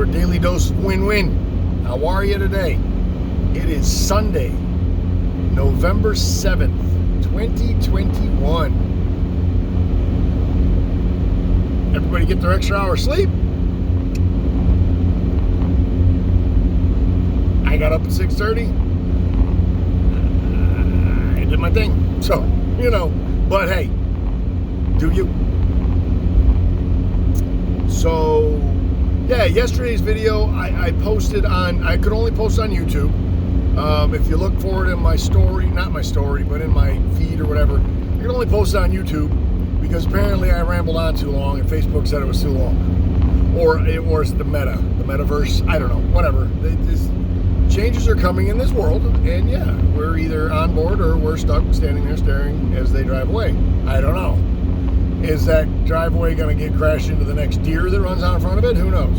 your daily dose of win-win. How are you today? It is Sunday, November 7th, 2021. Everybody get their extra hour of sleep? I got up at 6:30. I did my thing. So, but hey, do you? So, yeah, yesterday's video I posted on, I could only post on YouTube. If you look for it in my story, not my story, but in my feed or whatever, I can only post it on YouTube because apparently I rambled on too long and Facebook said it was too long. Or is it the metaverse, I don't know, whatever. Changes are coming in this world, and yeah, we're either on board or we're stuck standing there staring as they drive away. I don't know. Is that driveway going to get crashed into the next deer that runs out in front of it? Who knows?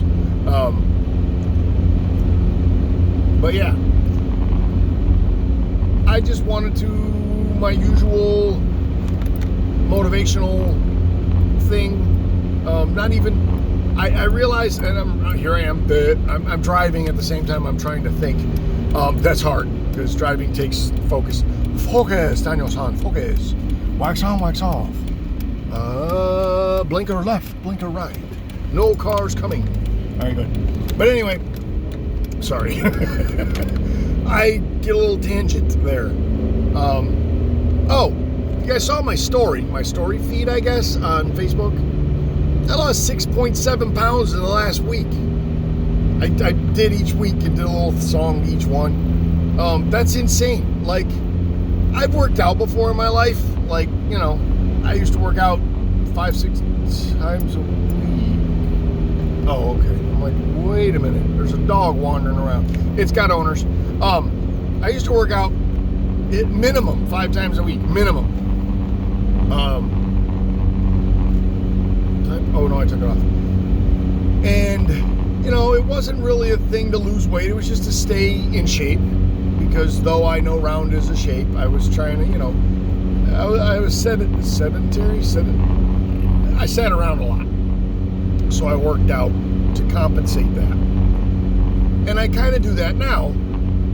But yeah, I just wanted to, my usual motivational thing, not even, I realized, and I'm driving at the same time I'm trying to think. That's hard, because driving takes focus. Focus, Daniel-san, focus. Wax on, wax off. Blinker left, blinker right. No cars coming. All right, good. But anyway, sorry. I get a little tangent there. You guys saw my story feed, I guess, on Facebook. I lost 6.7 pounds in the last week. I did each week and did a little song each one. That's insane. Like, I've worked out before in my life. Like, I used to work out 5-6 times a week. Oh, okay. I'm like, wait a minute. There's a dog wandering around. It's got owners. I used to work out at minimum 5 times a week. Minimum. Oh, no, I took it off. And, it wasn't really a thing to lose weight. It was just to stay in shape. Because though I know round is a shape, I was trying to, I was sedentary. I sat around a lot. So I worked out to compensate that. And I kind of do that now.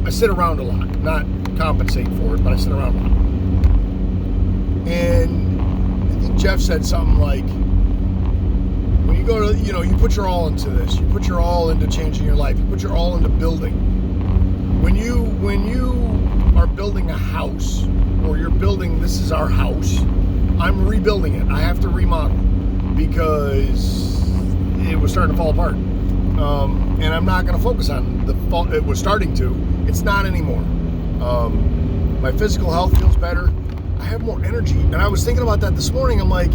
I sit around a lot. Not compensate for it, but I sit around a lot. And I think Jeff said something like, when you go to, you put your all into this. You put your all into changing your life. You put your all into building. When you are building a house, or you're building, this is our house, I'm rebuilding it. I have to remodel because it was starting to fall apart. And I'm not going to focus on the fault. It was starting to. It's not anymore. My physical health feels better. I have more energy. And I was thinking about that this morning. I'm like,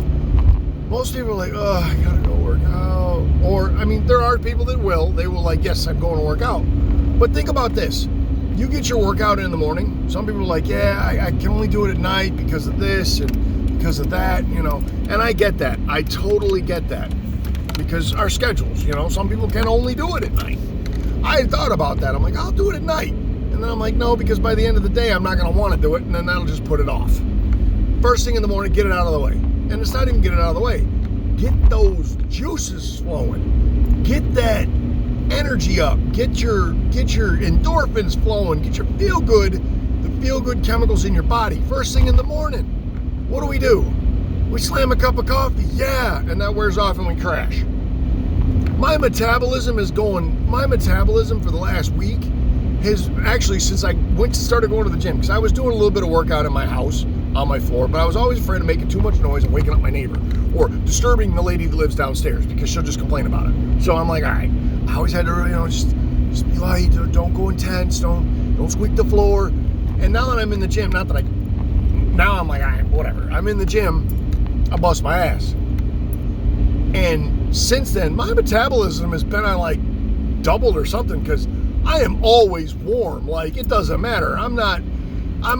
most people are like, oh, I got to go work out. Or, there are people that will. They will like, yes, I'm going to work out. But think about this. You get your workout in the morning. Some people are like, yeah, I can only do it at night because of this and because of that, And I get that. I totally get that. Because our schedules, some people can only do it at night. I had thought about that. I'm like, I'll do it at night. And then I'm like, no, because by the end of the day, I'm not going to want to do it. And then that'll just put it off. First thing in the morning, get it out of the way. And it's not even get it out of the way. Get those juices flowing. Get that energy up. Get your endorphins flowing. Get your feel good chemicals in your body. First thing in the morning. What do? We slam a cup of coffee. Yeah. And that wears off and we crash. My metabolism for the last week has actually, since I started going to the gym, because I was doing a little bit of workout in my house on my floor, but I was always afraid of making too much noise and waking up my neighbor or disturbing the lady that lives downstairs because she'll just complain about it. So I'm like, all right, I always had to, just be light, don't go intense, don't squeak the floor. And now that I'm in the gym, now I'm like, all right, whatever. I'm in the gym, I bust my ass. And since then, my metabolism has been on like doubled or something because I am always warm. Like, it doesn't matter. I'm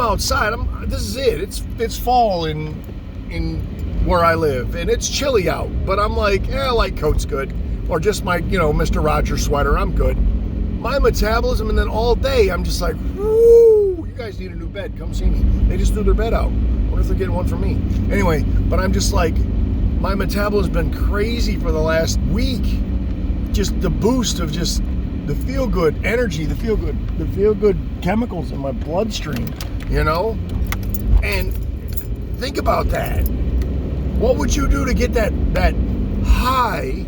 outside. This is it. It's fall in where I live, and it's chilly out. But I'm like, light coat's good, or just my Mr. Rogers sweater. I'm good. My metabolism, and then all day I'm just like, woo! You guys need a new bed. Come see me. They just threw their bed out. What if they're getting one for me? Anyway, but I'm just like, my metabolism's been crazy for the last week. just the boost of just the feel-good energy, the feel-good chemicals in my bloodstream, you know? And think about that. What would you do to get that high,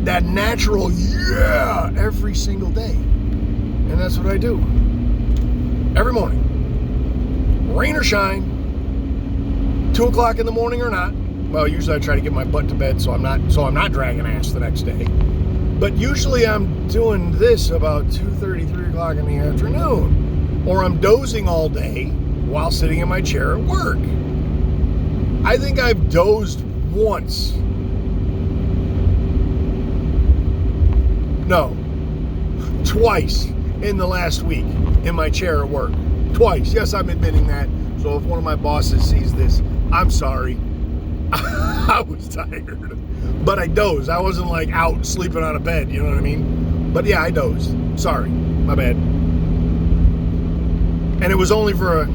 that natural every single day? And that's what I do. Every morning. Rain or shine, 2 o'clock in the morning or not. Well, usually I try to get my butt to bed so I'm not dragging ass the next day. But usually I'm doing this about 2:30, 3 o'clock in the afternoon. Or I'm dozing all day while sitting in my chair at work. I think I've dozed once. No, twice in the last week in my chair at work. Twice. Yes, I'm admitting that. So if one of my bosses sees this, I'm sorry. I was tired. But I dozed. I wasn't like out sleeping on a bed, you know what I mean? But yeah, I dozed. Sorry. My bad. And it was only for a...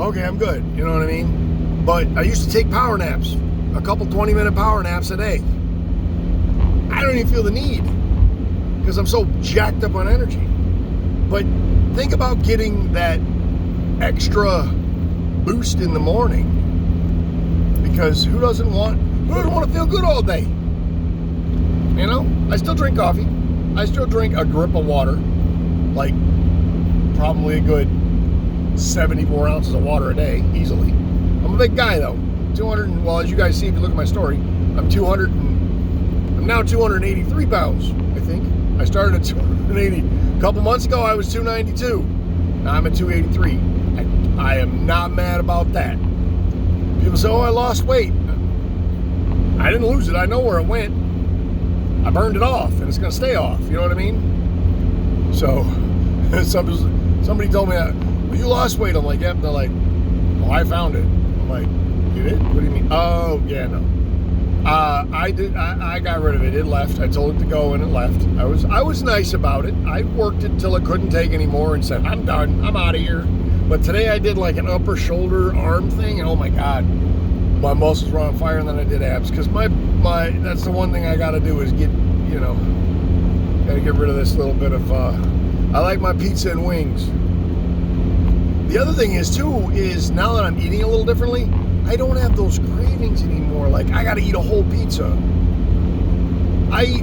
okay, I'm good. You know what I mean? But I used to take power naps. A couple 20-minute power naps a day. I don't even feel the need. Because I'm so jacked up on energy. But think about getting that extra boost in the morning. Because who doesn't want to feel good all day? You know? I still drink coffee. I still drink a grip of water. Like, probably a good 74 ounces of water a day, easily. I'm a big guy, though. 200, well, as you guys see if you look at my story, I'm now 283 pounds, I think. I started at 280. A couple months ago, I was 292. Now I'm at 283. I am not mad about that. People say, oh, I lost weight. I didn't lose it. I know where it went. I burned it off, and it's going to stay off. You know what I mean? So, somebody told me, well, you lost weight. I'm like, yep. They're like, well, I found it. I'm like, you did? What do you mean? Oh, yeah, no. I did. I got rid of it. It left. I told it to go, and it left. I was nice about it. I worked it till it couldn't take anymore and said, I'm done. I'm out of here. But today I did like an upper shoulder arm thing, and oh my God, my muscles were on fire, and then I did abs. Because my that's the one thing I got to do is got to get rid of this little bit of, I like my pizza and wings. The other thing is now that I'm eating a little differently, I don't have those cravings anymore. Like, I got to eat a whole pizza. When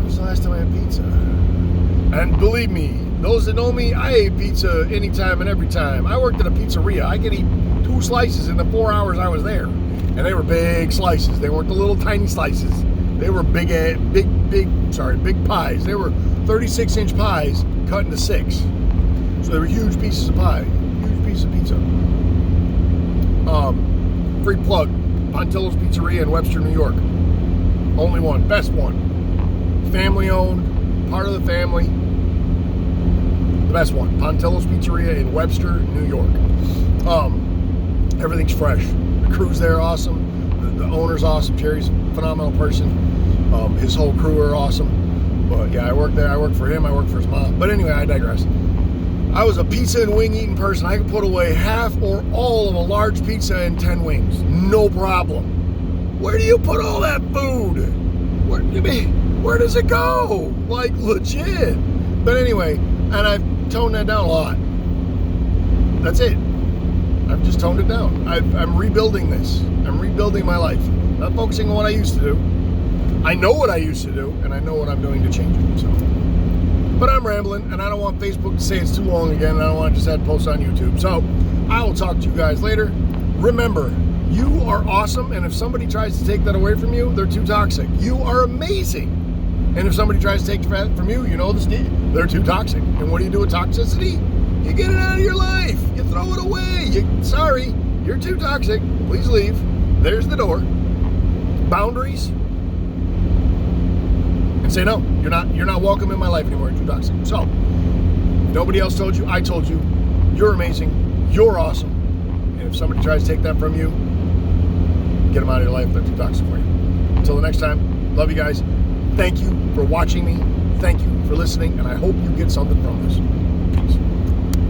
was the last time I had pizza? And believe me, those that know me, I ate pizza anytime and every time. I worked at a pizzeria. I could eat 2 slices in the 4 hours I was there. And they were big slices. They weren't the little tiny slices. They were big pies. They were 36-inch pies cut into 6. So they were huge pieces of pie. Huge piece of pizza. Free plug. Pontillo's Pizzeria in Webster, New York. Only one. Best one. Family owned. Part of the family. The best one. Pontillo's Pizzeria in Webster, New York. Everything's fresh. The crew's there awesome. The owner's awesome. Jerry's a phenomenal person. His whole crew are awesome. But yeah, I work there. I work for him. I work for his mom. But anyway, I digress. I was a pizza and wing eating person. I could put away half or all of a large pizza and 10 wings. No problem. Where do you put all that food? Where does it go? Like, legit. But anyway, and I've toned that down a lot. That's it. I've just toned it down. I'm rebuilding this. I'm rebuilding my life. Not focusing on what I used to do. I know what I used to do, and I know what I'm doing to change it. So. But I'm rambling, and I don't want Facebook to say it's too long again, and I don't want to just add posts on YouTube. So I will talk to you guys later. Remember, you are awesome, and if somebody tries to take that away from you, they're too toxic. You are amazing. And if somebody tries to take that from you, you know this deal. They're too toxic. And what do you do with toxicity? You get it out of your life. You throw it away. Sorry, you're too toxic. Please leave. There's the door. Boundaries. And say no. You're not welcome in my life anymore. You're too toxic. So, if nobody else told you, I told you. You're amazing. You're awesome. And if somebody tries to take that from you, get them out of your life. They're too toxic for you. Until the next time, love you guys. Thank you for watching me. Thank you for listening. And I hope you get something from this. Peace.